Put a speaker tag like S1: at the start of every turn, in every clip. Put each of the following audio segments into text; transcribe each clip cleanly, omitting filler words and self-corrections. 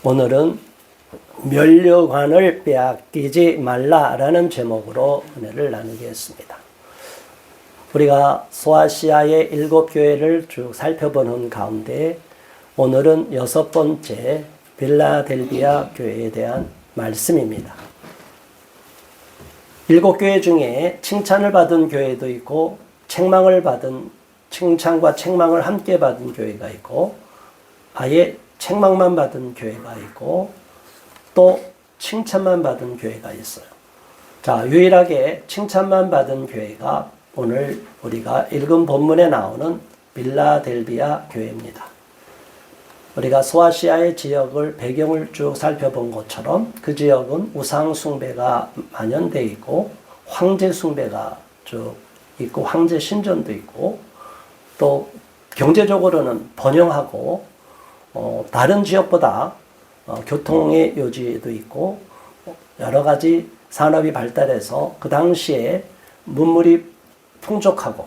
S1: 오늘은 면류관을 빼앗기지 말라라는 제목으로 은혜를 나누겠습니다. 우리가 소아시아의 7교회를 쭉 살펴보는 가운데 오늘은 6번째 빌라델비아 교회에 대한 말씀입니다. 7교회 중에 칭찬을 받은 교회도 있고 칭찬과 책망을 함께 받은 교회가 있고 아예 책망만 받은 교회가 있고 또 칭찬만 받은 교회가 있어요. 자, 유일하게 칭찬만 받은 교회가 오늘 우리가 읽은 본문에 나오는 빌라델비아 교회입니다. 우리가 소아시아의 지역을 배경을 쭉 살펴본 것처럼 그 지역은 우상 숭배가 만연되어 있고 황제 숭배가 쭉 있고 황제 신전도 있고 또 경제적으로는 번영하고 다른 지역보다 교통의 요지도 있고 여러 가지 산업이 발달해서 그 당시에 문물이 풍족하고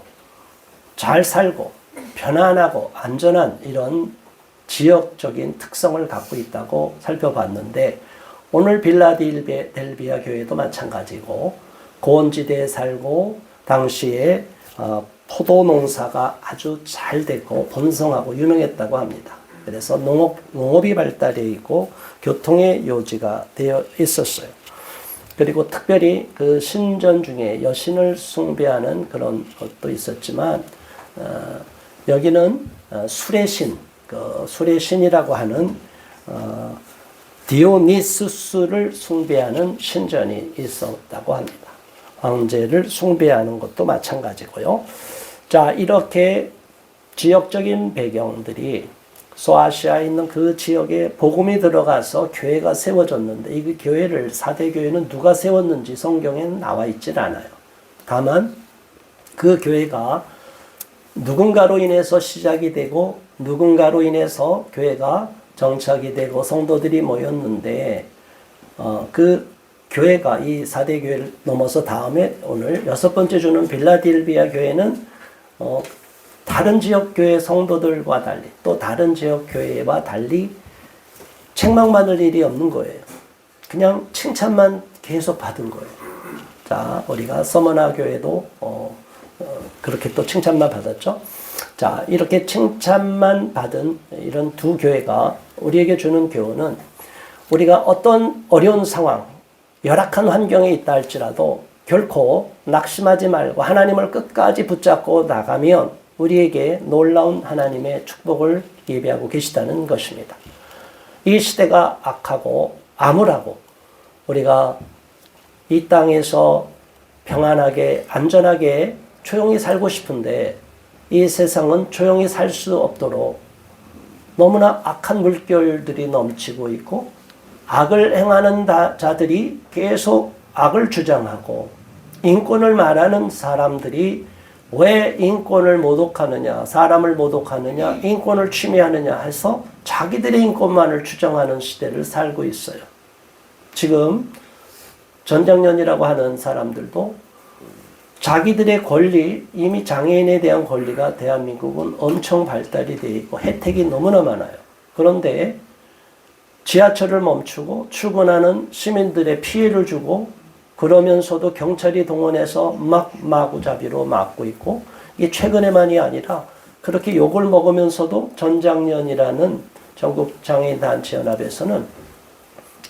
S1: 잘 살고 편안하고 안전한 이런 지역적인 특성을 갖고 있다고 살펴봤는데 오늘 빌라델비아 교회도 마찬가지고 고원지대에 살고 당시에 포도 농사가 아주 잘 되고 번성하고 유명했다고 합니다. 그래서 농업이 발달해 있고 교통의 요지가 되어 있었어요. 그리고 특별히 그 신전 중에 여신을 숭배하는 그런 것도 있었지만 여기는 술의 신, 술의 신이라고 하는 디오니수스를 숭배하는 신전이 있었다고 합니다. 황제를 숭배하는 것도 마찬가지고요. 자, 이렇게 지역적인 배경들이 소아시아에 있는 그 지역에 복음이 들어가서 교회가 세워졌는데 이 교회를 4대 교회는 누가 세웠는지 성경에는 나와 있질 않아요. 다만 그 교회가 누군가로 인해서 시작이 되고 누군가로 인해서 교회가 정착이 되고 성도들이 모였는데 그 교회가 이 4대 교회를 넘어서 다음에 오늘 6번째 주는 빌라델비아 교회는 다른 지역 교회 성도들과 달리 또 다른 지역 교회와 달리 책망받을 일이 없는 거예요. 그냥 칭찬만 계속 받은 거예요. 자, 우리가 서머나 교회도 그렇게 또 칭찬만 받았죠. 자, 이렇게 칭찬만 받은 이런 두 교회가 우리에게 주는 교훈은 우리가 어떤 어려운 상황, 열악한 환경에 있다 할지라도 결코 낙심하지 말고 하나님을 끝까지 붙잡고 나가면 우리에게 놀라운 하나님의 축복을 예비하고 계시다는 것입니다. 이 시대가 악하고 암울하고 우리가 이 땅에서 평안하게 안전하게 조용히 살고 싶은데 이 세상은 조용히 살 수 없도록 너무나 악한 물결들이 넘치고 있고 악을 행하는 자들이 계속 악을 주장하고 인권을 말하는 사람들이 왜 인권을 모독하느냐, 사람을 모독하느냐, 인권을 침해하느냐 해서 자기들의 인권만을 주장하는 시대를 살고 있어요. 지금 전장년이라고 하는 사람들도 자기들의 권리, 이미 장애인에 대한 권리가 대한민국은 엄청 발달이 되어 있고 혜택이 너무나 많아요. 그런데 지하철을 멈추고 출근하는 시민들의 피해를 주고 그러면서도 경찰이 동원해서 마구잡이로 막고 있고 이게 최근에만이 아니라 그렇게 욕을 먹으면서도 전장년이라는 전국장애인단체연합에서는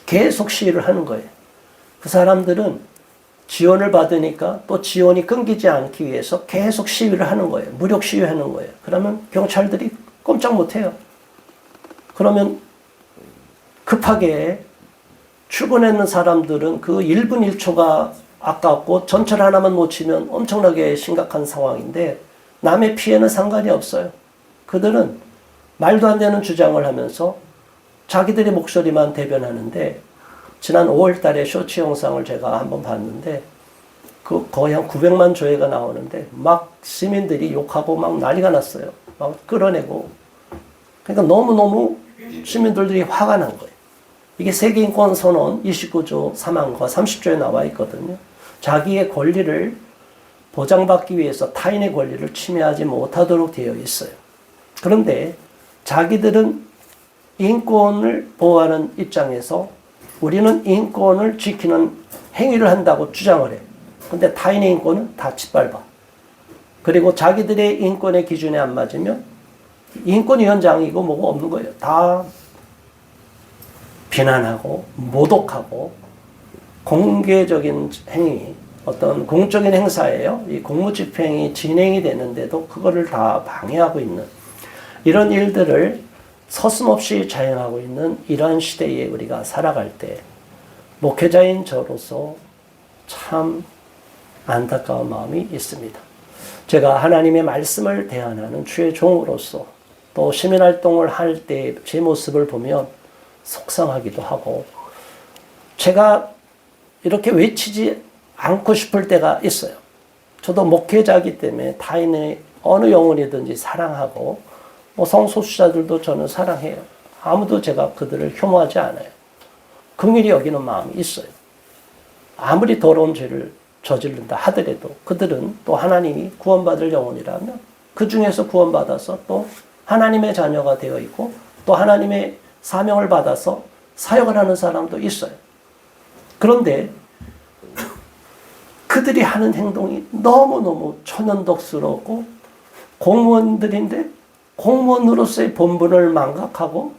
S1: 계속 시위를 하는 거예요. 그 사람들은 지원을 받으니까 또 지원이 끊기지 않기 위해서 계속 시위를 하는 거예요. 무력 시위하는 거예요. 그러면 경찰들이 꼼짝 못해요. 그러면 급하게 출근하는 사람들은 그 1분 1초가 아깝고 전철 하나만 놓치면 엄청나게 심각한 상황인데 남의 피해는 상관이 없어요. 그들은 말도 안 되는 주장을 하면서 자기들의 목소리만 대변하는데 지난 5월 달에 쇼츠 영상을 제가 한번 봤는데 그 거의 한 900만 조회가 나오는데 막 시민들이 욕하고 막 난리가 났어요. 막 끌어내고. 그러니까 너무너무 시민들이 화가 난 거예요. 이게 세계인권 선언 29조 3항과 30조에 나와 있거든요. 자기의 권리를 보장받기 위해서 타인의 권리를 침해하지 못하도록 되어 있어요. 그런데 자기들은 인권을 보호하는 입장에서 우리는 인권을 지키는 행위를 한다고 주장을 해. 근데 타인의 인권은 다 짓밟아. 그리고 자기들의 인권의 기준에 안 맞으면 인권위원장이고 뭐고 없는 거예요. 다 비난하고 모독하고 공개적인 행위, 어떤 공적인 행사예요. 이 공무집행이 진행이 되는데도 그거를 다 방해하고 있는 이런 일들을 서슴없이 자행하고 있는 이런 시대에 우리가 살아갈 때 목회자인 저로서 참 안타까운 마음이 있습니다. 제가 하나님의 말씀을 대안하는 주의 종으로서 또 시민활동을 할 때 제 모습을 보면 속상하기도 하고 제가 이렇게 외치지 않고 싶을 때가 있어요. 저도 목회자이기 때문에 타인의 어느 영혼이든지 사랑하고 성소수자들도 저는 사랑해요. 아무도 제가 그들을 혐오하지 않아요. 긍휼히 여기는 마음이 있어요. 아무리 더러운 죄를 저지른다 하더라도 그들은 또 하나님이 구원받을 영혼이라면 그 중에서 구원받아서 또 하나님의 자녀가 되어 있고 또 하나님의 사명을 받아서 사역을 하는 사람도 있어요. 그런데 그들이 하는 행동이 너무너무 천연덕스럽고 공무원들인데 공무원으로서의 본분을 망각하고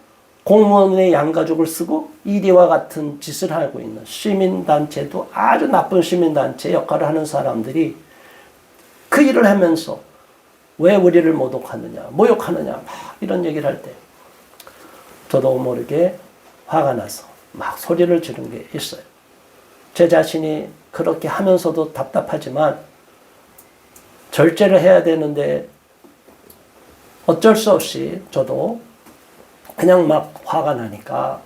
S1: 공무원의 양가죽을 쓰고 이리와 같은 짓을 하고 있는 시민단체도 아주 나쁜 시민단체 역할을 하는 사람들이 그 일을 하면서 왜 우리를 모독하느냐, 모욕하느냐, 막 이런 얘기를 할 때 저도 모르게 화가 나서 막 소리를 지른 게 있어요. 제 자신이 그렇게 하면서도 답답하지만 절제를 해야 되는데 어쩔 수 없이 저도 그냥 막 화가 나니까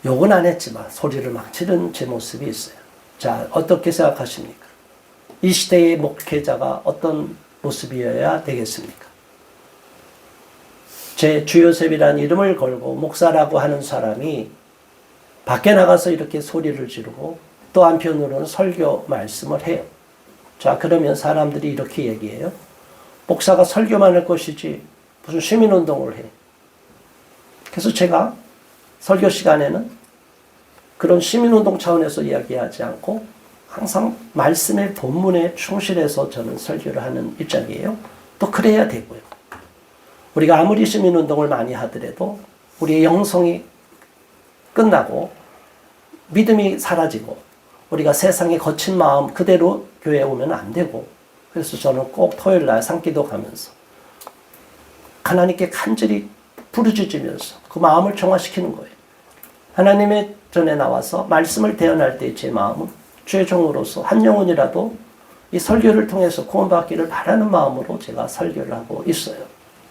S1: 욕은 안 했지만 소리를 막 지른 제 모습이 있어요. 자, 어떻게 생각하십니까? 이 시대의 목회자가 어떤 모습이어야 되겠습니까? 제 주요셉이라는 이름을 걸고 목사라고 하는 사람이 밖에 나가서 이렇게 소리를 지르고 또 한편으로는 설교 말씀을 해요. 자, 그러면 사람들이 이렇게 얘기해요. 목사가 설교만 할 것이지 무슨 시민운동을 해. 그래서 제가 설교 시간에는 그런 시민운동 차원에서 이야기하지 않고 항상 말씀의 본문에 충실해서 저는 설교를 하는 입장이에요. 또 그래야 되고요. 우리가 아무리 시민운동을 많이 하더라도 우리의 영성이 끝나고 믿음이 사라지고 우리가 세상에 거친 마음 그대로 교회에 오면 안 되고 그래서 저는 꼭 토요일 날 산기도 가면서 하나님께 간절히 부르짖으면서 그 마음을 정화시키는 거예요. 하나님의 전에 나와서 말씀을 대언할 때 제 마음은 주의 종으로서 한 영혼이라도 이 설교를 통해서 구원받기를 바라는 마음으로 제가 설교를 하고 있어요.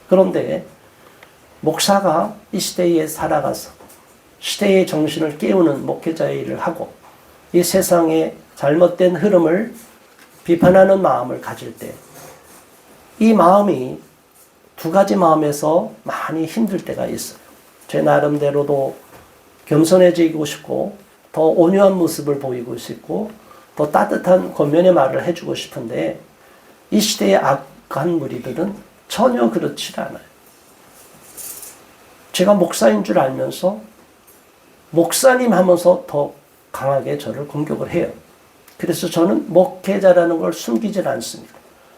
S1: 그런데 목사가 이 시대에 살아가서 시대의 정신을 깨우는 목회자의 일을 하고 이 세상의 잘못된 흐름을 비판하는 마음을 가질 때 이 마음이 두 가지 마음에서 많이 힘들 때가 있어요. 제 나름대로도 겸손해지고 싶고 더 온유한 모습을 보이고 싶고 더 따뜻한 권면의 말을 해주고 싶은데 이 시대의 악한 무리들은 전혀 그렇지 않아요. 제가 목사인 줄 알면서 목사님 하면서 더 강하게 저를 공격을 해요. 그래서 저는 목회자라는 걸 숨기질 않습니다.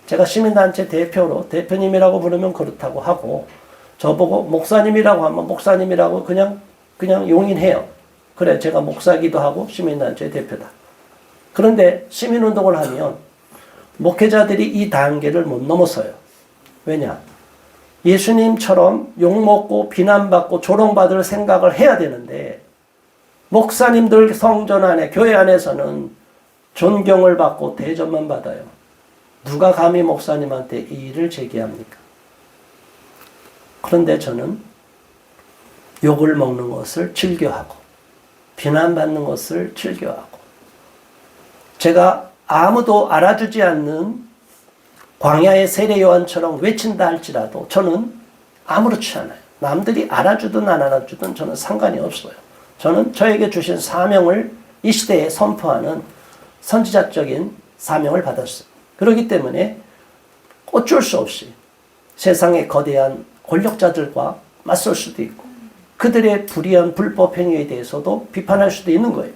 S1: 제가 시민단체 대표로 대표님이라고 부르면 그렇다고 하고 저보고 목사님이라고 하면 목사님이라고 그냥 용인해요. 그래, 제가 목사기도 하고 시민단체 대표다. 그런데 시민운동을 하면 목회자들이 이 단계를 못 넘어서요. 왜냐? 예수님처럼 욕먹고 비난받고 조롱받을 생각을 해야 되는데 목사님들 성전 안에 교회 안에서는 존경을 받고 대접만 받아요. 누가 감히 목사님한테 이 일을 제기합니까? 그런데 저는 욕을 먹는 것을 즐겨하고 비난받는 것을 즐겨하고 제가 아무도 알아주지 않는 광야의 세례 요한처럼 외친다 할지라도 저는 아무렇지 않아요. 남들이 알아주든 안 알아주든 저는 상관이 없어요. 저는 저에게 주신 사명을 이 시대에 선포하는 선지자적인 사명을 받았어요. 그렇기 때문에 어쩔 수 없이 세상의 거대한 권력자들과 맞설 수도 있고 그들의 불의한 불법 행위에 대해서도 비판할 수도 있는 거예요.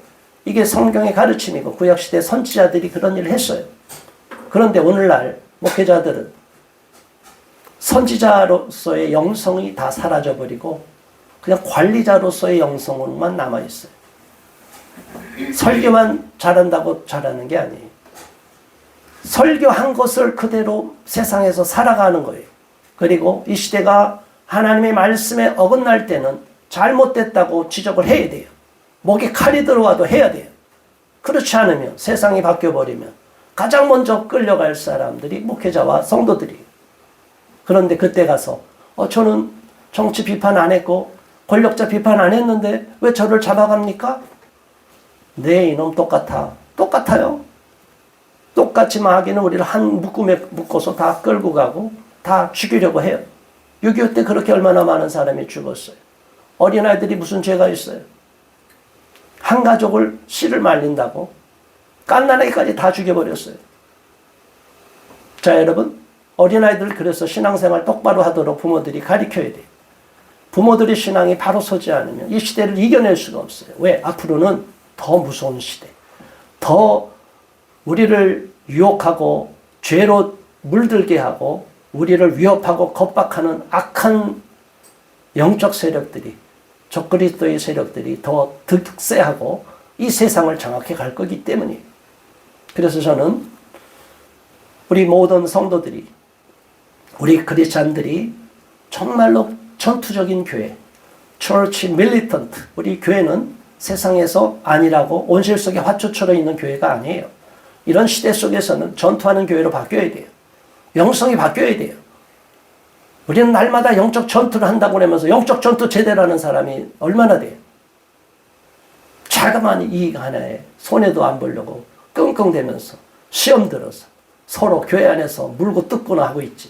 S1: 이게 성경의 가르침이고 구약시대 선지자들이 그런 일을 했어요. 그런데 오늘날 목회자들은 선지자로서의 영성이 다 사라져버리고 그냥 관리자로서의 영성으로만 남아있어요. 설교만 잘한다고 잘하는 게 아니에요. 설교한 것을 그대로 세상에서 살아가는 거예요. 그리고 이 시대가 하나님의 말씀에 어긋날 때는 잘못됐다고 지적을 해야 돼요. 목에 칼이 들어와도 해야 돼요. 그렇지 않으면 세상이 바뀌어버리면 가장 먼저 끌려갈 사람들이 목회자와 성도들이에요. 그런데 그때 가서 저는 정치 비판 안 했고 권력자 비판 안 했는데 왜 저를 잡아갑니까? 네, 이놈 똑같아. 똑같아요. 똑같이 마귀는 우리를 한 묶음에 묶어서 다 끌고 가고 다 죽이려고 해요. 6.25 때 그렇게 얼마나 많은 사람이 죽었어요. 어린아이들이 무슨 죄가 있어요? 한 가족을 씨를 말린다고 갓난아기까지 다 죽여버렸어요. 자, 여러분, 어린아이들 그래서 신앙생활 똑바로 하도록 부모들이 가르쳐야 돼요. 부모들의 신앙이 바로 서지 않으면 이 시대를 이겨낼 수가 없어요. 왜? 앞으로는 더 무서운 시대, 더 우리를 유혹하고 죄로 물들게 하고 우리를 위협하고 겁박하는 악한 영적 세력들이, 적그리스도의 세력들이 더 득세하고 이 세상을 장악해 갈 거기 때문이에요. 그래서 저는 우리 모든 성도들이, 우리 크리스찬들이 정말로 전투적인 교회, Church Militant, 우리 교회는 세상에서 아니라고 온실 속에 화초처럼 있는 교회가 아니에요. 이런 시대 속에서는 전투하는 교회로 바뀌어야 돼요. 영성이 바뀌어야 돼요. 우리는 날마다 영적 전투를 한다고 그러면서 영적 전투 제대로 하는 사람이 얼마나 돼요? 자그마한 이익 하나에 손해도 안 보려고 끙끙대면서 시험 들어서 서로 교회 안에서 물고 뜯거나 하고 있지.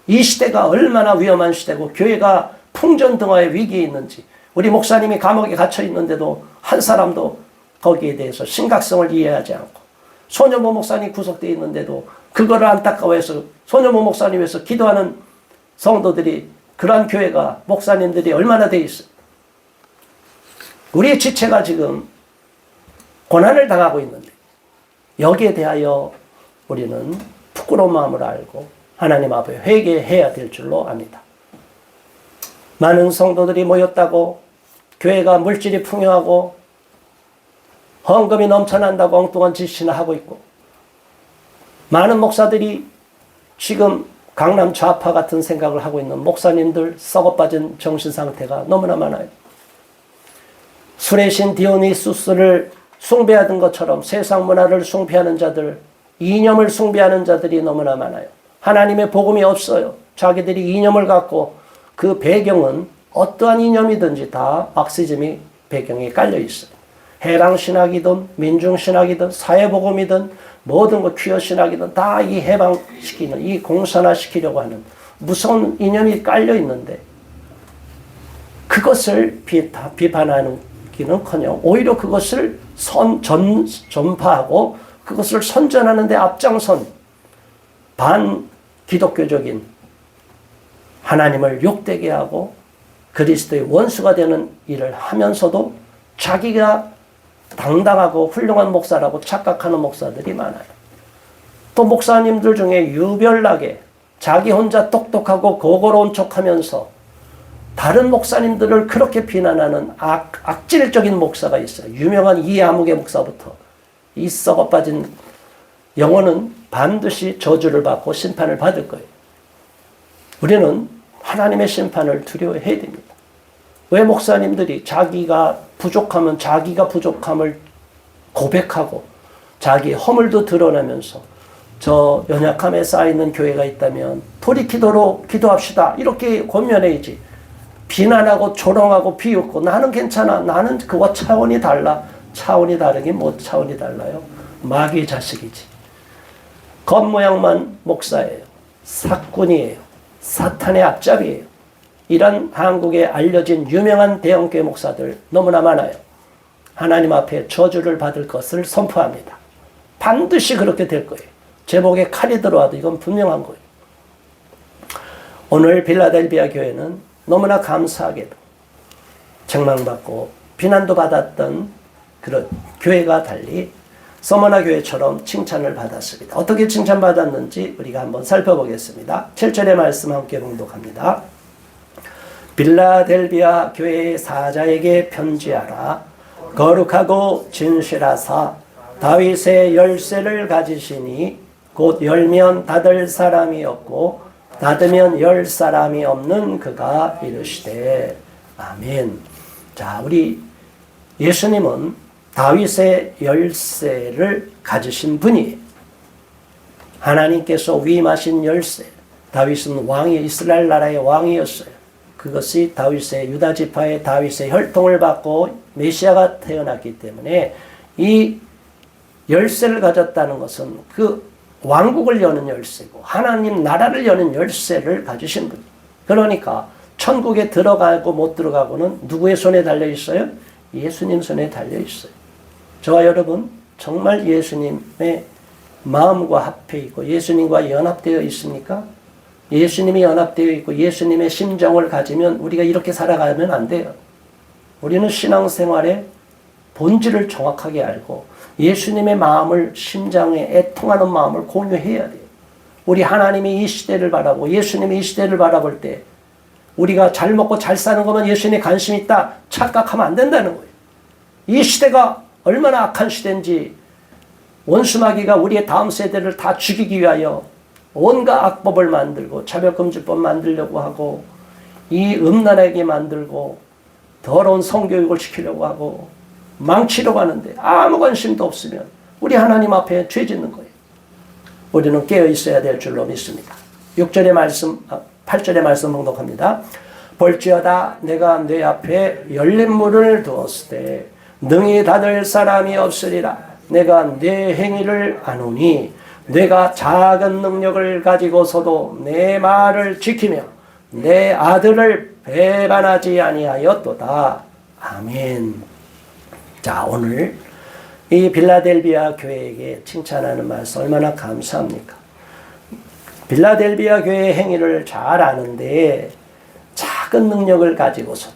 S1: 이 시대가 얼마나 위험한 시대고 교회가 풍전등화의 위기에 있는지, 우리 목사님이 감옥에 갇혀 있는데도 한 사람도 거기에 대해서 심각성을 이해하지 않고, 손여보 목사님 구속되어 있는데도 그거를 안타까워해서 손여보 목사님 위해서 기도하는 성도들이, 그러한 교회가, 목사님들이 얼마나 돼 있어요. 우리의 지체가 지금 고난을 당하고 있는데 여기에 대하여 우리는 부끄러운 마음을 알고 하나님 앞에 회개해야 될 줄로 압니다. 많은 성도들이 모였다고 교회가 물질이 풍요하고 헌금이 넘쳐난다고 엉뚱한 짓이나 하고 있고, 많은 목사들이 지금 강남 좌파 같은 생각을 하고 있는 목사님들 썩어빠진 정신상태가 너무나 많아요. 술의 신 디오니수스를 숭배하던 것처럼 세상 문화를 숭배하는 자들, 이념을 숭배하는 자들이 너무나 많아요. 하나님의 복음이 없어요. 자기들이 이념을 갖고 그 배경은 어떠한 이념이든지 다 막시즘이 배경에 깔려 있어요. 해방신학이든 민중신학이든 사회복음이든 모든 것 퀴어신학이든 다 이 해방시키는, 이 공산화시키려고 하는 무서운 이념이 깔려 있는데 그것을 비판하기는커녕 오히려 그것을 전파하고 그것을 선전하는 데 앞장선 반기독교적인, 하나님을 욕되게 하고 그리스도의 원수가 되는 일을 하면서도 자기가 당당하고 훌륭한 목사라고 착각하는 목사들이 많아요. 또 목사님들 중에 유별나게 자기 혼자 똑똑하고 고고로운 척하면서 다른 목사님들을 그렇게 비난하는 악질적인 목사가 있어요. 유명한 이아무개 목사부터 이 썩어빠진 영혼은 반드시 저주를 받고 심판을 받을 거예요. 우리는 하나님의 심판을 두려워해야 됩니다. 왜 목사님들이 자기가 부족하면 자기가 부족함을 고백하고 자기의 허물도 드러내면서 저 연약함에 쌓이는 교회가 있다면 돌이키도록 기도합시다 이렇게 권면해야지, 비난하고 조롱하고 비웃고 나는 괜찮아, 나는 그와 차원이 달라. 차원이 다르긴 뭐 차원이 달라요. 마귀의 자식이지. 겉모양만 목사예요. 사꾼이에요. 사탄의 앞잡이에요. 이런 한국에 알려진 유명한 대형교회 목사들 너무나 많아요. 하나님 앞에 저주를 받을 것을 선포합니다. 반드시 그렇게 될 거예요. 제 목에 칼이 들어와도 이건 분명한 거예요. 오늘 빌라델비아 교회는 너무나 감사하게도 책망받고 비난도 받았던 그런 교회가 달리 서머나 교회처럼 칭찬을 받았습니다. 어떻게 칭찬받았는지 우리가 한번 살펴보겠습니다. 7절의 말씀 함께 봉독합니다. 빌라델비아 교회의 사자에게 편지하라. 거룩하고 진실하사 다윗의 열쇠를 가지시니 곧 열면 닫을 사람이 없고 닫으면 열 사람이 없는 그가 이르시되 아멘. 자, 우리 예수님은 다윗의 열쇠를 가지신 분이에요. 하나님께서 위임하신 열쇠. 다윗은 왕이 이스라엘 나라의 왕이었어요. 그것이 다윗의 유다 지파의 다윗의 혈통을 받고 메시아가 태어났기 때문에 이 열쇠를 가졌다는 것은 그 왕국을 여는 열쇠고 하나님 나라를 여는 열쇠를 가지신 분이에요. 그러니까 천국에 들어가고 못 들어가고는 누구의 손에 달려 있어요? 예수님 손에 달려 있어요. 저와 여러분 정말 예수님의 마음과 합해 있고 예수님과 연합되어 있습니까? 예수님이 연합되어 있고 예수님의 심정을 가지면 우리가 이렇게 살아가면 안 돼요. 우리는 신앙생활의 본질을 정확하게 알고 예수님의 마음을 심장에 애통하는 마음을 공유해야 돼요. 우리 하나님이 이 시대를 바라보고 예수님이 이 시대를 바라볼 때 우리가 잘 먹고 잘 사는 것만 예수님에 관심 있다 착각하면 안 된다는 거예요. 이 시대가 얼마나 악한 시대인지 원수마귀가 우리의 다음 세대를 다 죽이기 위하여 온갖 악법을 만들고 차별금지법 만들려고 하고 이 음란하게 만들고 더러운 성교육을 시키려고 하고 망치려고 하는데 아무 관심도 없으면 우리 하나님 앞에 죄 짓는 거예요. 우리는 깨어 있어야 될 줄로 믿습니다. 6절의 말씀, 8절의 말씀 봉독합니다. 볼지어다 내가 내 앞에 열린 문을 두었을 때 능히 닫을 사람이 없으리라. 내가 내 행위를 아노니 내가 작은 능력을 가지고서도 내 말을 지키며 내 아들을 배반하지 아니하였도다. 아멘. 자, 오늘 이 빌라델비아 교회에게 칭찬하는 말씀 얼마나 감사합니까? 빌라델비아 교회의 행위를 잘 아는데 작은 능력을 가지고서도,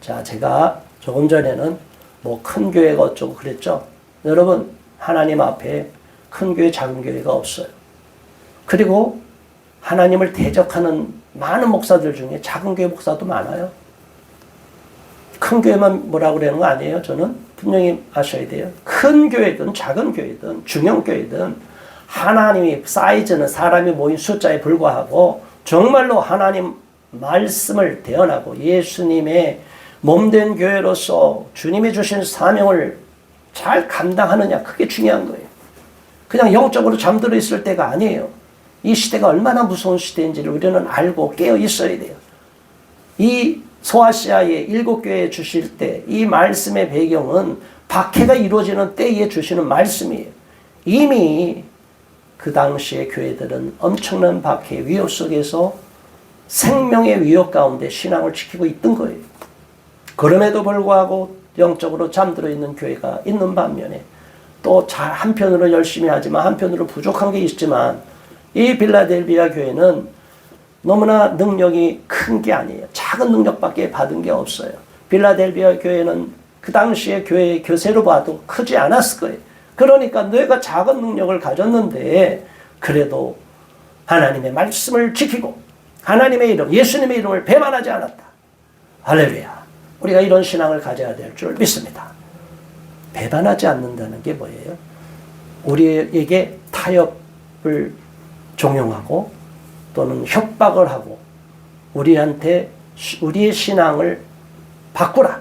S1: 자, 제가 조금 전에는 뭐 큰 교회가 어쩌고 그랬죠. 여러분, 하나님 앞에 큰 교회, 작은 교회가 없어요. 그리고 하나님을 대적하는 많은 목사들 중에 작은 교회 목사도 많아요. 큰 교회만 뭐라고 그러는 거 아니에요. 저는 분명히 아셔야 돼요. 큰 교회든 작은 교회든 중형 교회든 하나님이 사이즈는 사람이 모인 숫자에 불과하고 정말로 하나님 말씀을 대언하고 예수님의 몸된 교회로서 주님이 주신 사명을 잘 감당하느냐, 그게 중요한 거예요. 그냥 영적으로 잠들어 있을 때가 아니에요. 이 시대가 얼마나 무서운 시대인지를 우리는 알고 깨어 있어야 돼요. 이 소아시아의 7교회에 주실 때 이 말씀의 배경은 박해가 이루어지는 때에 주시는 말씀이에요. 이미 그 당시의 교회들은 엄청난 박해 위협 속에서 생명의 위협 가운데 신앙을 지키고 있던 거예요. 그럼에도 불구하고 영적으로 잠들어 있는 교회가 있는 반면에 또 한편으로 열심히 하지만 한편으로 부족한 게 있지만 이 빌라델비아 교회는 너무나 능력이 큰 게 아니에요. 작은 능력밖에 받은 게 없어요. 빌라델비아 교회는 그 당시의 교회의 교세로 봐도 크지 않았을 거예요. 그러니까 내가 작은 능력을 가졌는데 그래도 하나님의 말씀을 지키고 하나님의 이름, 예수님의 이름을 배반하지 않았다. 할렐루야. 우리가 이런 신앙을 가져야 될 줄 믿습니다. 배반하지 않는다는 게 뭐예요? 우리에게 타협을 종용하고 또는 협박을 하고 우리한테 우리의 신앙을 바꾸라,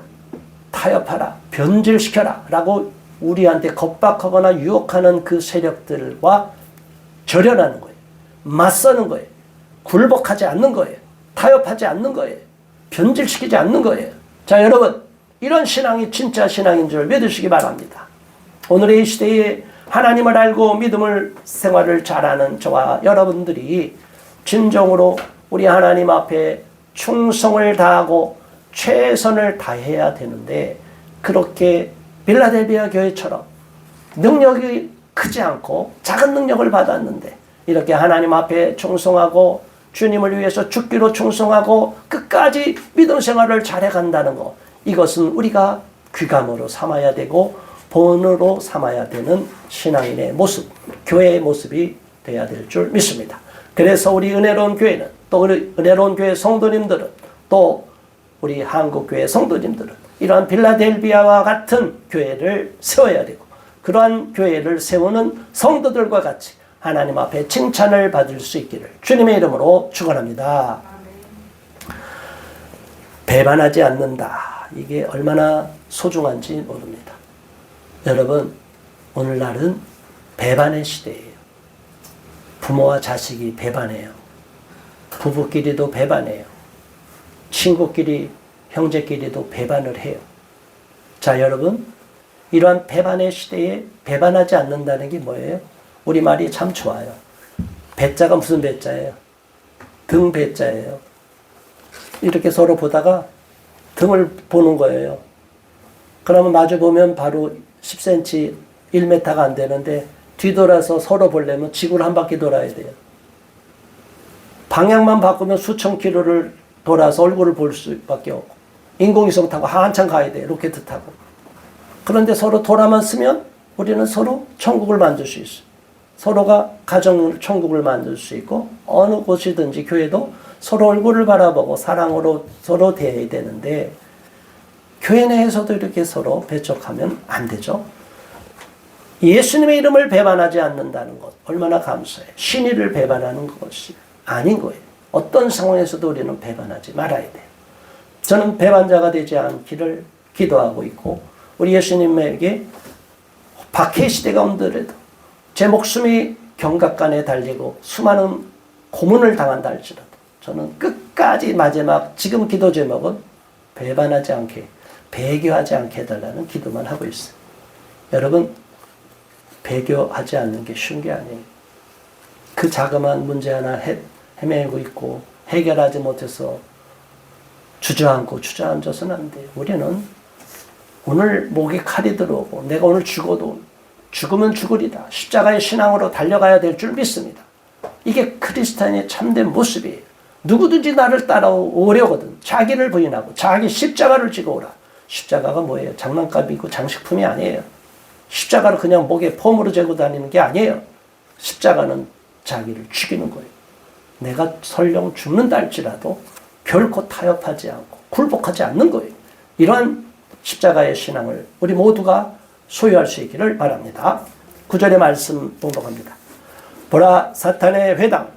S1: 타협하라, 변질시켜라 라고 우리한테 겁박하거나 유혹하는 그 세력들과 절연하는 거예요. 맞서는 거예요. 굴복하지 않는 거예요. 타협하지 않는 거예요. 변질시키지 않는 거예요. 자, 여러분, 이런 신앙이 진짜 신앙인 줄 믿으시기 바랍니다. 오늘의 이 시대에 하나님을 알고 믿음을 생활을 잘하는 저와 여러분들이 진정으로 우리 하나님 앞에 충성을 다하고 최선을 다해야 되는데 그렇게 빌라델비아 교회처럼 능력이 크지 않고 작은 능력을 받았는데 이렇게 하나님 앞에 충성하고 주님을 위해서 죽기로 충성하고 끝까지 믿음 생활을 잘해간다는 거, 이것은 우리가 귀감으로 삼아야 되고 본으로 삼아야 되는 신앙인의 모습, 교회의 모습이 되어야 될 줄 믿습니다. 그래서 우리 은혜로운 교회는, 또 우리 은혜로운 교회 성도님들은, 또 우리 한국교회 성도님들은 이러한 빌라델비아와 같은 교회를 세워야 되고, 그러한 교회를 세우는 성도들과 같이 하나님 앞에 칭찬을 받을 수 있기를 주님의 이름으로 축원합니다. 배반하지 않는다. 이게 얼마나 소중한지 모릅니다. 여러분, 오늘날은 배반의 시대예요. 부모와 자식이 배반해요. 부부끼리도 배반해요. 친구끼리, 형제끼리도 배반을 해요. 자, 여러분, 이러한 배반의 시대에 배반하지 않는다는 게 뭐예요? 우리말이 참 좋아요. 배자가 무슨 배자예요? 등 배자예요. 이렇게 서로 보다가 등을 보는 거예요. 그러면 마주 보면 바로 10cm, 1m가 안 되는데 뒤돌아서 서로 보려면 지구를 한 바퀴 돌아야 돼요. 방향만 바꾸면 수천 킬로를 돌아서 얼굴을 볼 수밖에 없고, 인공위성 타고 한참 가야 돼요. 로켓 타고. 그런데 서로 돌아만 쓰면 우리는 서로 천국을 만들 수 있어요. 서로가 가정 천국을 만들 수 있고, 어느 곳이든지 교회도 서로 얼굴을 바라보고 사랑으로 서로 대해야 되는데, 교회 내에서도 이렇게 서로 배척하면 안 되죠. 예수님의 이름을 배반하지 않는다는 것, 얼마나 감사해요. 신의를 배반하는 것이 아닌 거예요. 어떤 상황에서도 우리는 배반하지 말아야 돼요. 저는 배반자가 되지 않기를 기도하고 있고, 우리 예수님에게 박해 시대가 온더라도 제 목숨이 경각간에 달리고 수많은 고문을 당한다 할지라도 저는 끝까지 마지막 지금 기도 제목은 배반하지 않게, 배교하지 않게 해달라는 기도만 하고 있어요. 여러분, 배교하지 않는 게 쉬운 게 아니에요. 그 자그마한 문제 하나 헤매고 있고 해결하지 못해서 주저앉아서는 안 돼요. 우리는 오늘 목에 칼이 들어오고 내가 오늘 죽어도 죽으면 죽으리다. 십자가의 신앙으로 달려가야 될 줄 믿습니다. 이게 크리스찬의 참된 모습이에요. 누구든지 나를 따라오려거든 자기를 부인하고 자기 십자가를 지고 오라. 십자가가 뭐예요? 장난감이고 장식품이 아니에요. 십자가를 그냥 목에 폼으로 재고 다니는 게 아니에요. 십자가는 자기를 죽이는 거예요. 내가 설령 죽는다 할지라도 결코 타협하지 않고 굴복하지 않는 거예요. 이러한 십자가의 신앙을 우리 모두가 소유할 수 있기를 바랍니다. 9절의 말씀 봉독합니다. 보라, 사탄의 회당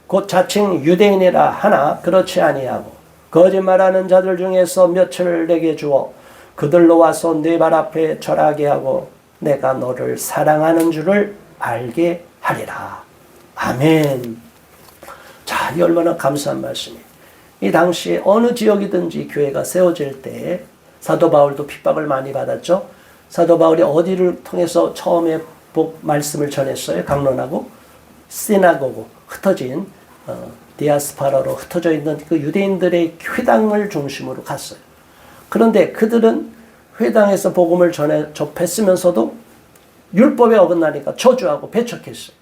S1: 곧 자칭 유대인이라 하나 그렇지 아니하고 거짓말하는 자들 중에서 몇을 내게 주어 그들로 와서 네 발 앞에 절하게 하고 내가 너를 사랑하는 줄을 알게 하리라. 아멘. 자, 이 얼마나 감사한 말씀이에요. 이 당시에 어느 지역이든지 교회가 세워질 때 사도 바울도 핍박을 많이 받았죠. 사도 바울이 어디를 통해서 처음에 말씀을 전했어요? 강론하고 시나고고, 흩어진 디아스파라로 흩어져 있는 그 유대인들의 회당을 중심으로 갔어요. 그런데 그들은 회당에서 복음을 접했으면서도 율법에 어긋나니까 저주하고 배척했어요.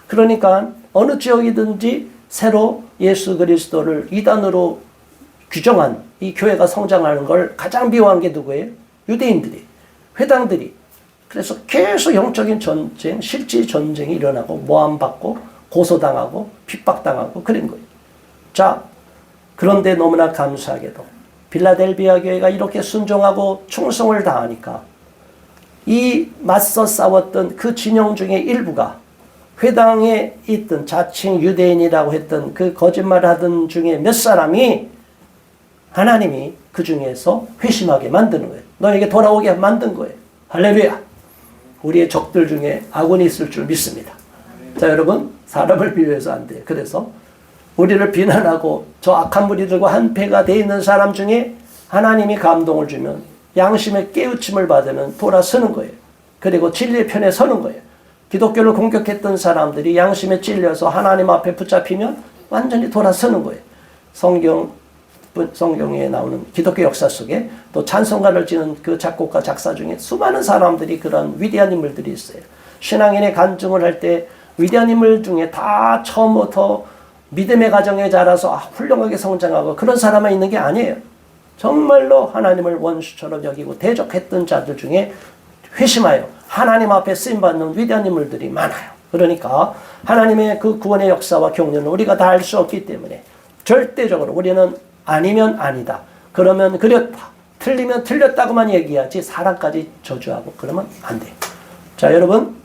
S1: 그러니까 어느 지역이든지 새로 예수 그리스도를 이단으로 규정한 이 교회가 성장하는 걸 가장 미워한 게 누구예요? 유대인들이, 회당들이. 그래서 계속 영적인 전쟁, 실질 전쟁이 일어나고 모함받고 고소당하고 핍박당하고 그런 거예요. 자, 그런데 너무나 감사하게도 빌라델비아 교회가 이렇게 순종하고 충성을 다하니까 이 맞서 싸웠던 그 진영 중에 일부가 회당에 있던 자칭 유대인이라고 했던 그 거짓말하던 중에 몇 사람이 하나님이 그 중에서 회심하게 만드는 거예요. 너에게 돌아오게 만든 거예요. 할렐루야. 우리의 적들 중에 악원이 있을 줄 믿습니다. 자, 여러분, 사람을 비교해서 안 돼요. 그래서 우리를 비난하고 저 악한 무리들과 한패가 되어 있는 사람 중에 하나님이 감동을 주면 양심의 깨우침을 받으면 돌아서는 거예요. 그리고 진리의 편에 서는 거예요. 기독교를 공격했던 사람들이 양심에 찔려서 하나님 앞에 붙잡히면 완전히 돌아서는 거예요. 성경에 나오는 기독교 역사 속에 또 찬송가를 지는 그 작곡가 작사 중에 수많은 사람들이 그런 위대한 인물들이 있어요. 신앙인의 간증을 할 때 위대한 인물 중에 다 처음부터 믿음의 가정에 자라서 훌륭하게 성장하고 그런 사람만 있는 게 아니에요. 정말로 하나님을 원수처럼 여기고 대적했던 자들 중에 회심하여 하나님 앞에 쓰임받는 위대한 인물들이 많아요. 그러니까 하나님의 그 구원의 역사와 경륜을 우리가 다 알 수 없기 때문에 절대적으로 우리는 아니면 아니다, 그러면 그렇다, 틀리면 틀렸다고만 얘기하지 사람까지 저주하고 그러면 안 돼요. 자, 여러분,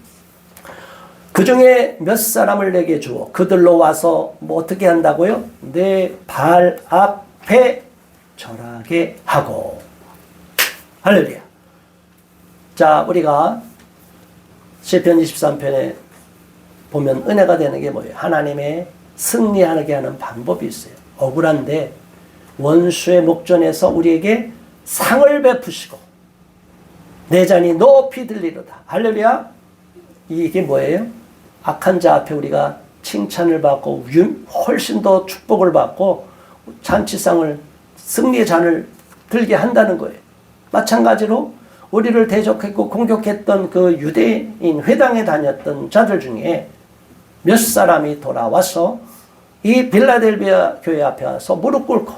S1: 그 중에 몇 사람을 내게 주어 그들로 와서 뭐 어떻게 한다고요? 내 발 앞에 절하게 하고. 할렐루야. 자, 우리가 시편 23편에 보면 은혜가 되는 게 뭐예요? 하나님의 승리하게 하는 방법이 있어요. 억울한데 원수의 목전에서 우리에게 상을 베푸시고 내 잔이 높이 들리로다. 할렐루야. 이게 뭐예요? 악한 자 앞에 우리가 칭찬을 받고 훨씬 더 축복을 받고 잔치상을, 승리의 잔을 들게 한다는 거예요. 마찬가지로 우리를 대적했고 공격했던 그 유대인 회당에 다녔던 자들 중에 몇 사람이 돌아와서 이 빌라델비아 교회 앞에 와서 무릎 꿇고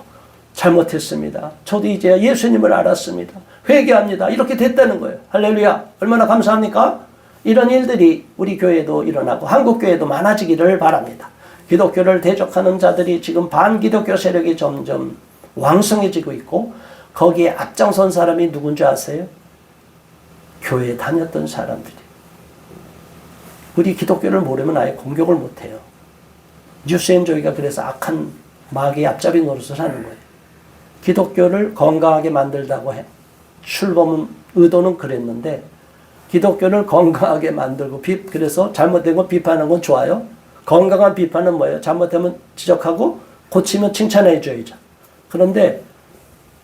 S1: 잘못했습니다, 저도 이제 예수님을 알았습니다, 회개합니다, 이렇게 됐다는 거예요. 할렐루야. 얼마나 감사합니까? 이런 일들이 우리 교회도 일어나고 한국 교회도 많아지기를 바랍니다. 기독교를 대적하는 자들이 지금 반기독교 세력이 점점 왕성해지고 있고 거기에 앞장선 사람이 누군지 아세요? 교회에 다녔던 사람들이. 우리 기독교를 모르면 아예 공격을 못해요. 뉴스엔조이가 그래서 악한 마귀의 앞잡이 노릇을 하는 거예요. 기독교를 건강하게 만들다고 해. 출범은 의도는 그랬는데 기독교를 건강하게 만들고 그래서 잘못된 건 비판하는 건 좋아요. 건강한 비판은 뭐예요? 잘못되면 지적하고 고치면 칭찬해 줘야죠. 그런데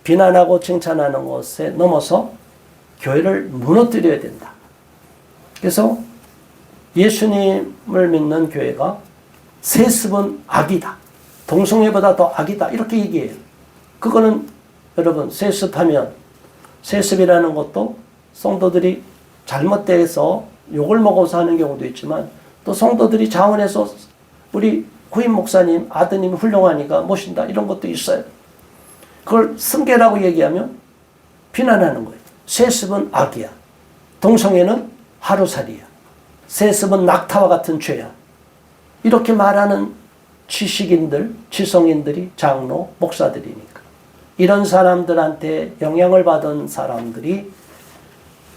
S1: 비난하고 칭찬하는 것에 넘어서 교회를 무너뜨려야 된다. 그래서 예수님을 믿는 교회가 세습은 악이다, 동성애보다 더 악이다, 이렇게 얘기해요. 그거는 여러분, 세습하면, 세습이라는 것도 성도들이 잘못돼서 욕을 먹어서 하는 경우도 있지만 또 성도들이 자원해서 우리 후임 목사님 아드님이 훌륭하니까 모신다, 이런 것도 있어요. 그걸 승계라고 얘기하면 비난하는 거예요. 세습은 악이야, 동성애는 하루살이야, 세습은 낙타와 같은 죄야, 이렇게 말하는 지식인들, 지성인들이 장로, 목사들이니까 이런 사람들한테 영향을 받은 사람들이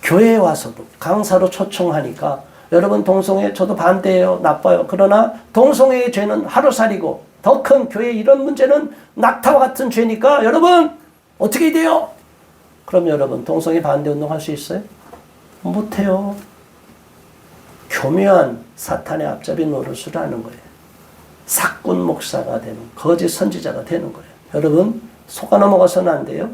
S1: 교회에 와서도 강사로 초청하니까 여러분, 동성애 저도 반대해요, 나빠요. 그러나 동성애의 죄는 하루살이고 더 큰 교회 이런 문제는 낙타와 같은 죄니까 여러분 어떻게 돼요? 그럼 여러분, 동성애 반대 운동 할 수 있어요? 못해요. 교묘한 사탄의 앞잡이 노릇을 하는 거예요. 사꾼 목사가 되는, 거짓 선지자가 되는 거예요. 여러분, 속아 넘어가서는 안 돼요.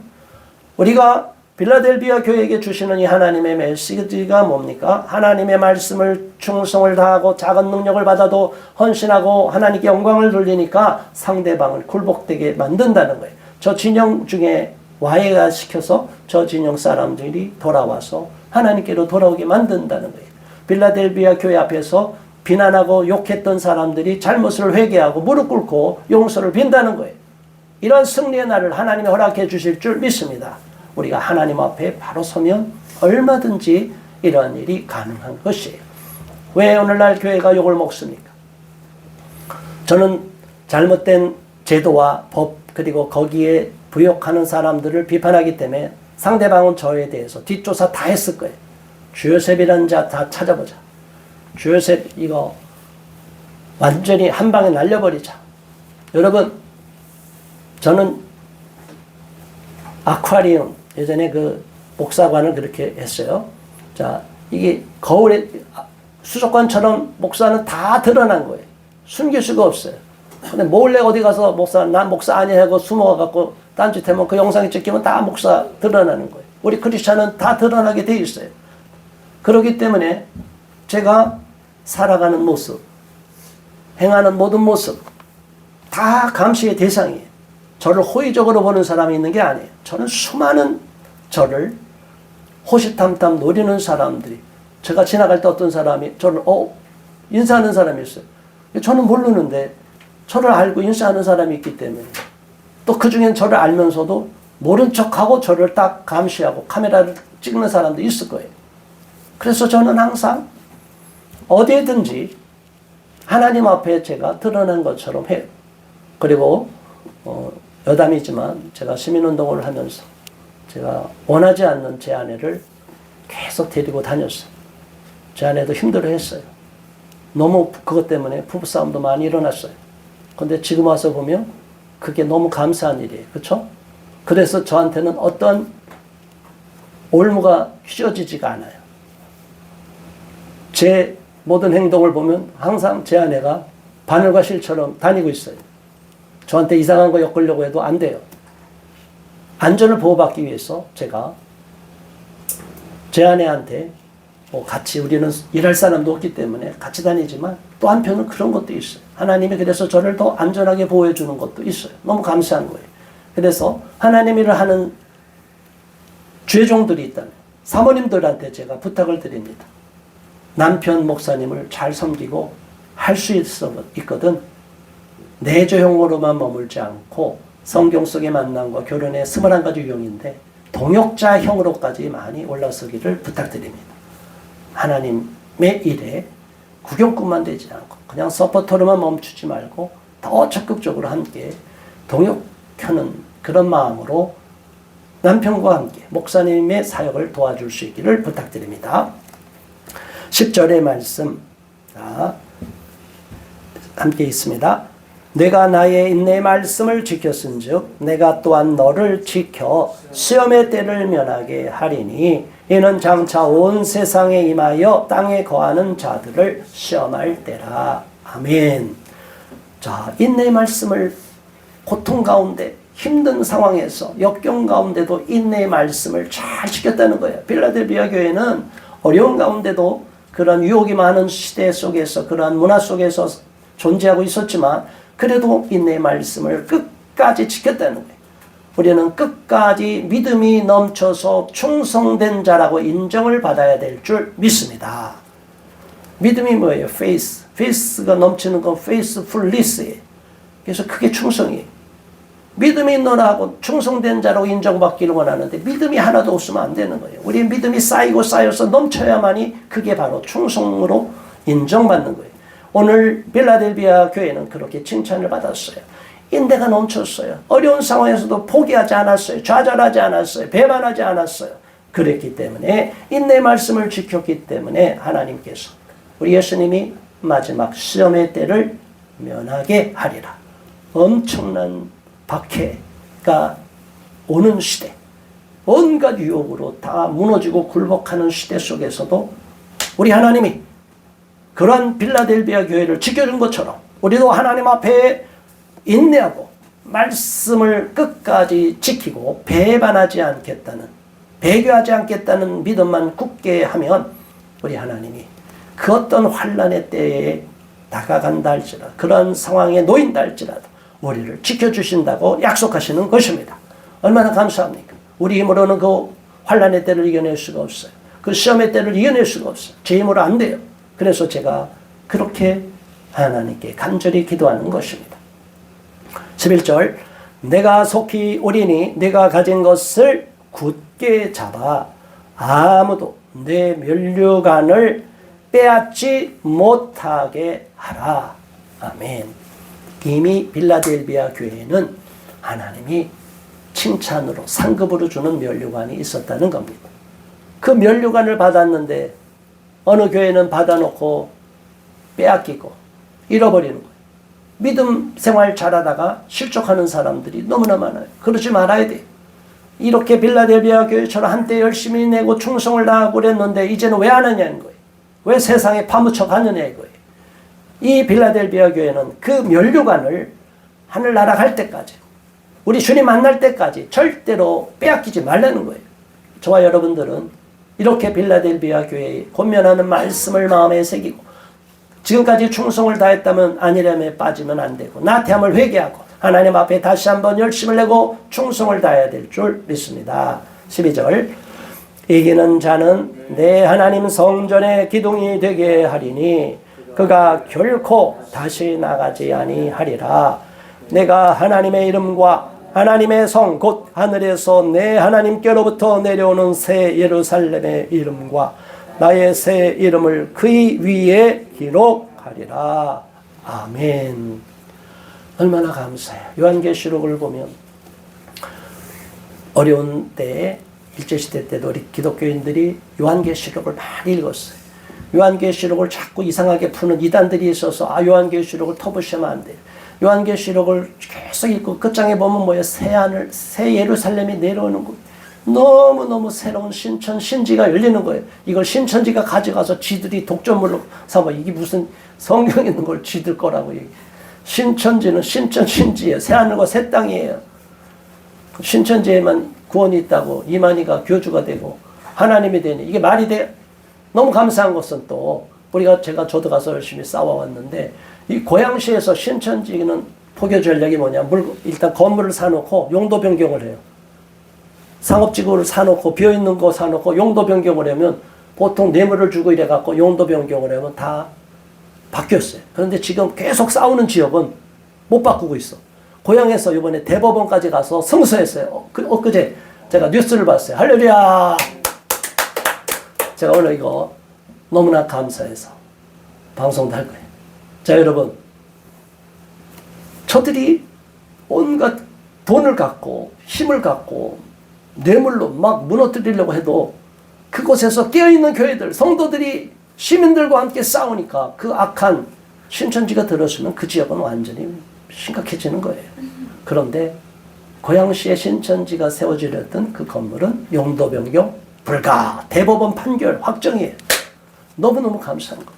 S1: 우리가 빌라델비아 교회에게 주시는 이 하나님의 메시지가 뭡니까? 하나님의 말씀을 충성을 다하고 작은 능력을 받아도 헌신하고 하나님께 영광을 돌리니까 상대방을 굴복되게 만든다는 거예요. 저 진영 중에 와해가 시켜서 저 진영 사람들이 돌아와서 하나님께로 돌아오게 만든다는 거예요. 빌라델비아 교회 앞에서 비난하고 욕했던 사람들이 잘못을 회개하고 무릎 꿇고 용서를 빈다는 거예요. 이런 승리의 날을 하나님이 허락해 주실 줄 믿습니다. 우리가 하나님 앞에 바로 서면 얼마든지 이런 일이 가능한 것이에요. 왜 오늘날 교회가 욕을 먹습니까? 저는 잘못된 제도와 법, 그리고 거기에 부역하는 사람들을 비판하기 때문에 상대방은 저에 대해서 뒷조사 다 했을 거예요. 주요셉이라는 자 다 찾아보자. 주요셉 이거 완전히 한 방에 날려버리자. 여러분, 저는 아쿠아리움, 예전에 그 목사관을 그렇게 했어요. 자, 이게 거울에 수족관처럼 목사는 다 드러난 거예요. 숨길 수가 없어요. 근데 몰래 어디 가서 난 목사 아니야 하고 숨어갖고 딴짓하면 그 영상이 찍히면 다 목사 드러나는 거예요. 우리 크리스찬은 다 드러나게 돼 있어요. 그렇기 때문에 제가 살아가는 모습, 행하는 모든 모습 다 감시의 대상이에요. 저를 호의적으로 보는 사람이 있는 게 아니에요. 저는 수많은 저를 호시탐탐 노리는 사람들이, 제가 지나갈 때 어떤 사람이 저를 인사하는 사람이 있어요. 저는 모르는데 저를 알고 인사하는 사람이 있기 때문에, 또 그 중엔 저를 알면서도 모른 척하고 저를 딱 감시하고 카메라를 찍는 사람도 있을 거예요. 그래서 저는 항상 어디에든지 하나님 앞에 제가 드러난 것처럼 해요. 그리고 여담이지만 제가 시민운동을 하면서 제가 원하지 않는 제 아내를 계속 데리고 다녔어요. 제 아내도 힘들어했어요. 너무 그것 때문에 부부싸움도 많이 일어났어요. 근데 지금 와서 보면 그게 너무 감사한 일이에요. 그렇죠? 그래서 저한테는 어떤 올무가 휘어지지가 않아요. 제 모든 행동을 보면 항상 제 아내가 바늘과 실처럼 다니고 있어요. 저한테 이상한 거 엮으려고 해도 안 돼요. 안전을 보호받기 위해서 제가 제 아내한테 같이 우리는 일할 사람도 없기 때문에 같이 다니지만 또 한편은 그런 것도 있어요. 하나님이 그래서 저를 더 안전하게 보호해 주는 것도 있어요. 너무 감사한 거예요. 그래서 하나님 일을 하는 죄종들이 있다면 사모님들한테 제가 부탁을 드립니다. 남편 목사님을 잘 섬기고 할 수 있거든 내조형으로만 머물지 않고 성경 속의 만남과 결혼의 21가지 유형인데 동역자형으로까지 많이 올라서기를 부탁드립니다. 하나님의 일에 구경꾼만 되지 않고 그냥 서포터로만 멈추지 말고 더 적극적으로 함께 동역하는 그런 마음으로 남편과 함께 목사님의 사역을 도와줄 수 있기를 부탁드립니다. 10절의 말씀 함께 있습니다. 내가 나의 인내의 말씀을 지켰은즉 내가 또한 너를 지켜 시험의 때를 면하게 하리니 이는 장차 온 세상에 임하여 땅에 거하는 자들을 시험할 때라. 아멘. 자, 인내의 말씀을 고통 가운데 힘든 상황에서 역경 가운데도 인내의 말씀을 잘 지켰다는 거예요. 필라델피아 교회는 어려운 가운데도 그런 유혹이 많은 시대 속에서 그러한 문화 속에서 존재하고 있었지만 그래도 인내의 말씀을 끝까지 지켰다는 거예요. 우리는 끝까지 믿음이 넘쳐서 충성된 자라고 인정을 받아야 될 줄 믿습니다. 믿음이 뭐예요? faith. faith가 넘치는 건 faithfulness예요. 그래서 그게 충성이에요. 믿음이 있노라 하고 충성된 자라고 인정받기를 원하는데 믿음이 하나도 없으면 안 되는 거예요. 우리 믿음이 쌓여서 넘쳐야만이 그게 바로 충성으로 인정받는 거예요. 오늘 필라델피아 교회는 그렇게 칭찬을 받았어요. 인내가 넘쳤어요. 어려운 상황에서도 포기하지 않았어요. 좌절하지 않았어요. 배반하지 않았어요. 그랬기 때문에 인내의 말씀을 지켰기 때문에 하나님께서 우리 예수님이 마지막 시험의 때를 면하게 하리라. 엄청난 박해가 오는 시대, 온갖 유혹으로 다 무너지고 굴복하는 시대 속에서도 우리 하나님이 그러한 필라델피아 교회를 지켜준 것처럼 우리도 하나님 앞에 인내하고 말씀을 끝까지 지키고 배반하지 않겠다는, 배교하지 않겠다는 믿음만 굳게 하면 우리 하나님이 그 어떤 환난의 때에 다가간다 할지라도 그런 상황에 놓인다 할지라도 우리를 지켜주신다고 약속하시는 것입니다. 얼마나 감사합니까? 우리 힘으로는 그 환난의 때를 이겨낼 수가 없어요. 그 시험의 때를 이겨낼 수가 없어요. 제 힘으로 안 돼요. 그래서 제가 그렇게 하나님께 간절히 기도하는 것입니다. 11절 내가 속히 오리니 내가 가진 것을 굳게 잡아 아무도 내 면류관을 빼앗지 못하게 하라. 아멘. 이미 빌라델비아 교회에는 하나님이 칭찬으로 상급으로 주는 면류관이 있었다는 겁니다. 그 면류관을 받았는데 어느 교회는 받아놓고 빼앗기고 잃어버리는 거예요. 믿음 생활 잘하다가 실족하는 사람들이 너무나 많아요. 그러지 말아야 돼요. 이렇게 빌라델비아 교회처럼 한때 열심히 내고 충성을 다하고 그랬는데 이제는 왜 안 하냐는 거예요. 왜 세상에 파묻혀 가느냐 이거예요. 이 빌라델비아 교회는 그 면류관을 하늘나라 갈 때까지 우리 주님 만날 때까지 절대로 빼앗기지 말라는 거예요. 저와 여러분들은 이렇게 빌라델비아 교회에 권면하는 말씀을 마음에 새기고 지금까지 충성을 다했다면 안일함에 빠지면 안 되고 나태함을 회개하고 하나님 앞에 다시 한번 열심을 내고 충성을 다해야 될 줄 믿습니다. 12절 이기는 자는 내 하나님 성전의 기둥이 되게 하리니 그가 결코 다시 나가지 아니하리라. 내가 하나님의 이름과 하나님의 성 곧 하늘에서 내 하나님께로부터 내려오는 새 예루살렘의 이름과 나의 새 이름을 그의 위에 기록하리라. 아멘. 얼마나 감사해요. 요한계시록을 보면 어려운 때에 일제시대 때도 우리 기독교인들이 요한계시록을 많이 읽었어요. 요한계시록을 자꾸 이상하게 푸는 이단들이 있어서 요한계시록을 터부시면 안 돼요. 요한계시록을 계속 읽고 끝장에 보면 뭐예요? 새 예루살렘이 내려오는 거예요. 너무너무 새로운 신천 신지가 열리는 거예요. 이걸 신천지가 가져가서 지들이 독점물로 삼아. 이게 무슨 성경에 있는 걸 지들 거라고. 신천지는 신천 신지예요. 새하늘과 새 땅이에요. 신천지에만 구원이 있다고 이만희가 교주가 되고 하나님이 되니 이게 말이 돼? 너무 감사한 것은 또 저도 가서 열심히 싸워왔는데 이 고양시에서 신천지는 포교 전략이 뭐냐? 일단 건물을 사놓고 용도 변경을 해요. 상업지구를 사놓고 비어있는 거 사놓고 용도 변경을 하면 보통 뇌물을 주고 이래갖고 용도 변경을 하면 다 바뀌었어요. 그런데 지금 계속 싸우는 지역은 못 바꾸고 있어. 고향에서 이번에 대법원까지 가서 승소했어요. 엊그제 제가 뉴스를 봤어요. 할렐루야! 제가 오늘 이거 너무나 감사해서 방송도 할 거예요. 자, 여러분. 저들이 온갖 돈을 갖고 힘을 갖고 뇌물로 막 무너뜨리려고 해도 그곳에서 깨어있는 교회들, 성도들이 시민들과 함께 싸우니까 그 악한 신천지가 들어서면 그 지역은 완전히 심각해지는 거예요. 그런데 고양시에 신천지가 세워지려던 그 건물은 용도 변경 불가. 대법원 판결 확정이에요. 너무너무 감사한 거.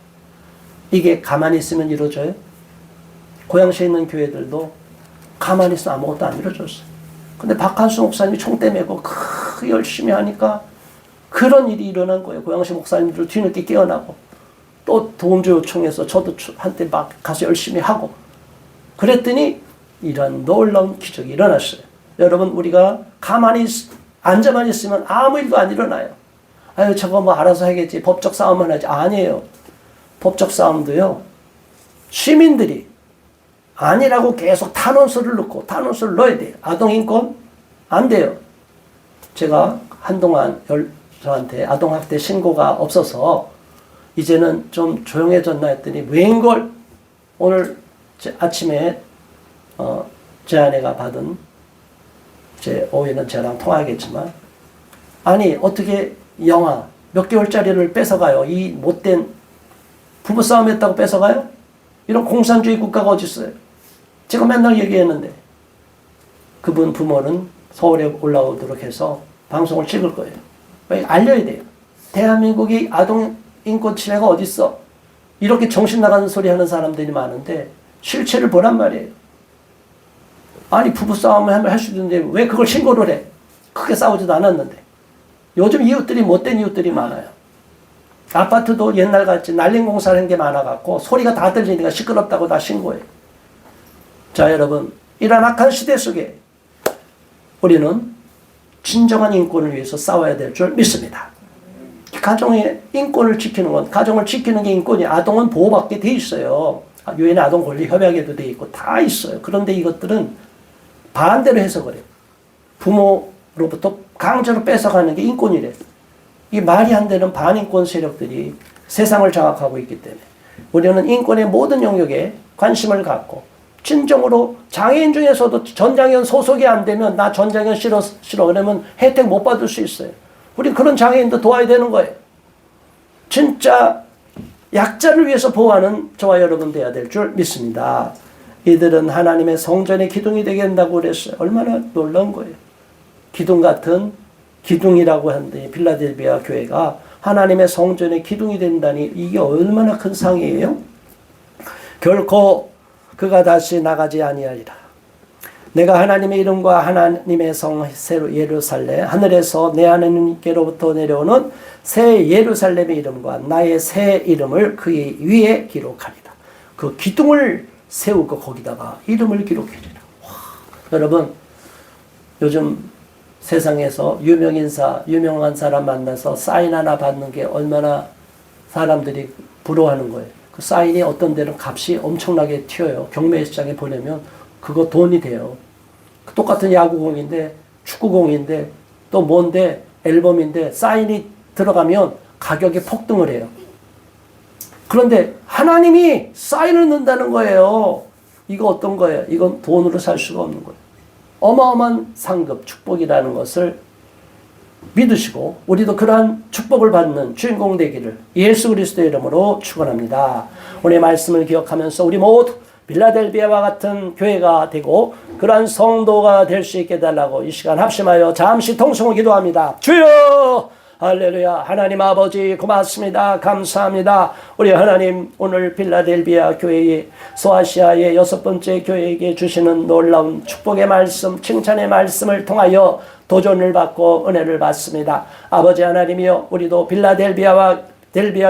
S1: 이게 가만히 있으면 이루어져요? 고양시에 있는 교회들도 가만히 있으면 아무것도 안 이루어졌어요. 근데 박한수 목사님이 총대 메고 열심히 하니까 그런 일이 일어난 거예요. 고양시 목사님들 뒤늦게 깨어나고 또 도움조 요청해서 저도 한때 막 가서 열심히 하고 그랬더니 이런 놀라운 기적이 일어났어요. 여러분, 우리가 가만히 앉아만 있으면 아무 일도 안 일어나요. 아유, 저거 뭐 알아서 하겠지. 법적 싸움만 하지. 아니에요. 법적 싸움도요. 시민들이 아니라고 계속 탄원서를 넣고 탄원서를 넣어야 돼요. 아동인권? 안 돼요. 제가 한동안 저한테 아동학대 신고가 없어서 이제는 좀 조용해졌나 했더니 웬걸 오늘 아침에 제 아내가 받은 오해는 저랑 통하겠지만 아니 어떻게 영아 몇 개월짜리를 뺏어가요? 이 못된 부부싸움 했다고 뺏어가요? 이런 공산주의 국가가 어디 있어요? 제가 맨날 얘기했는데 그분 부모는 서울에 올라오도록 해서 방송을 찍을 거예요. 왜? 알려야 돼요. 대한민국이 아동인권 침해가 어디 있어? 이렇게 정신 나가는 소리 하는 사람들이 많은데 실체를 보란 말이에요. 아니 부부싸움을 할 수도 있는데 왜 그걸 신고를 해? 크게 싸우지도 않았는데. 요즘 이웃들이 못된 이웃들이 많아요. 아파트도 옛날같이 날림 공사를 한 게 많아갖고 소리가 다 들리니까 시끄럽다고 다 신고해요. 자, 여러분, 이런 악한 시대 속에 우리는 진정한 인권을 위해서 싸워야 될 줄 믿습니다. 가정의 인권을 지키는 건, 가정을 지키는 게 인권이, 아동은 보호받게 돼 있어요. 유엔 아동 권리 협약에도 돼 있고 다 있어요. 그런데 이것들은 반대로 해석을 해요. 부모로부터 강제로 뺏어가는 게 인권이래. 이 말이 안 되는 반인권 세력들이 세상을 장악하고 있기 때문에 우리는 인권의 모든 영역에 관심을 갖고 진정으로 장애인 중에서도 전장현 소속이 안 되면 나 전장현 싫어 그러면 혜택 못 받을 수 있어요. 우리 그런 장애인도 도와야 되는 거예요. 진짜 약자를 위해서 보호하는 저와 여러분 돼야 될 줄 믿습니다. 이들은 하나님의 성전의 기둥이 되게 한다고 그랬어요. 얼마나 놀라운 거예요. 기둥 같은 기둥이라고 하는데 필라델비아 교회가 하나님의 성전의 기둥이 된다니 이게 얼마나 큰 상이에요. 결코 그가 다시 나가지 아니하리라. 내가 하나님의 이름과 하나님의 성 새로 예루살렘 하늘에서 내 하나님께로부터 내려오는 새 예루살렘의 이름과 나의 새 이름을 그의 위에 기록하리라. 그 기둥을 세우고 거기다가 이름을 기록해리라. 여러분, 요즘 세상에서 유명한 사람 만나서 사인 하나 받는 게 얼마나 사람들이 부러워하는 거예요. 그 사인이 어떤 데는 값이 엄청나게 튀어요. 경매시장에 보내면 그거 돈이 돼요. 똑같은 야구공인데 축구공인데 또 뭔데 앨범인데 사인이 들어가면 가격이 폭등을 해요. 그런데 하나님이 사인을 넣는다는 거예요. 이거 어떤 거예요? 이건 돈으로 살 수가 없는 거예요. 어마어마한 상급, 축복이라는 것을 믿으시고 우리도 그러한 축복을 받는 주인공 되기를 예수 그리스도의 이름으로 축원합니다. 오늘 말씀을 기억하면서 우리 모두 빌라델비아와 같은 교회가 되고 그러한 성도가 될 수 있게 해달라고 이 시간 합심하여 잠시 통성을 기도합니다. 주여! 할렐루야. 하나님 아버지 고맙습니다. 감사합니다. 우리 하나님 오늘 빌라델비아 교회의 소아시아의 6번째 교회에게 주시는 놀라운 축복의 말씀, 칭찬의 말씀을 통하여 도전을 받고 은혜를 받습니다. 아버지 하나님이여 우리도 빌라델비아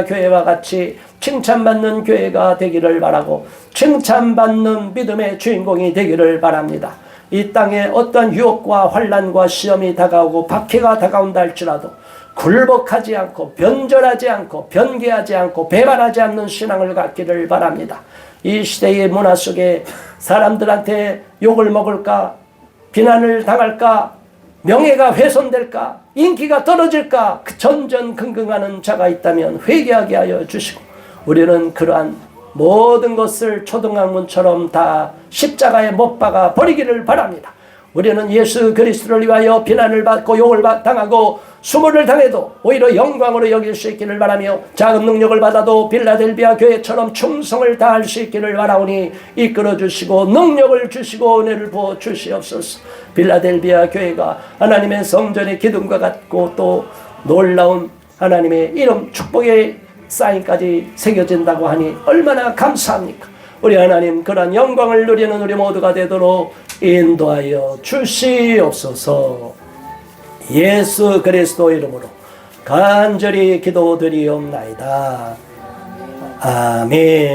S1: 교회와 같이 칭찬받는 교회가 되기를 바라고 칭찬받는 믿음의 주인공이 되기를 바랍니다. 이 땅에 어떠한 유혹과 환난과 시험이 다가오고 박해가 다가온다 할지라도 굴복하지 않고 변절하지 않고 변개하지 않고 배반하지 않는 신앙을 갖기를 바랍니다. 이 시대의 문화 속에 사람들한테 욕을 먹을까, 비난을 당할까, 명예가 훼손될까, 인기가 떨어질까 그 전전긍긍하는 자가 있다면 회개하게 하여 주시고 우리는 그러한 모든 것을 초등학문처럼 다 십자가에 못 박아 버리기를 바랍니다. 우리는 예수 그리스도를 위하여 비난을 받고 욕을 당하고 수모를 당해도 오히려 영광으로 여길 수 있기를 바라며 작은 능력을 받아도 빌라델비아 교회처럼 충성을 다할 수 있기를 바라오니 이끌어 주시고 능력을 주시고 은혜를 부어 주시옵소서. 빌라델비아 교회가 하나님의 성전의 기둥과 같고 또 놀라운 하나님의 이름 축복의 사인까지 새겨진다고 하니 얼마나 감사합니까? 우리 하나님 그런 영광을 누리는 우리 모두가 되도록 인도하여 주시옵소서. 예수 그리스도 이름으로 간절히 기도드리옵나이다. 아멘.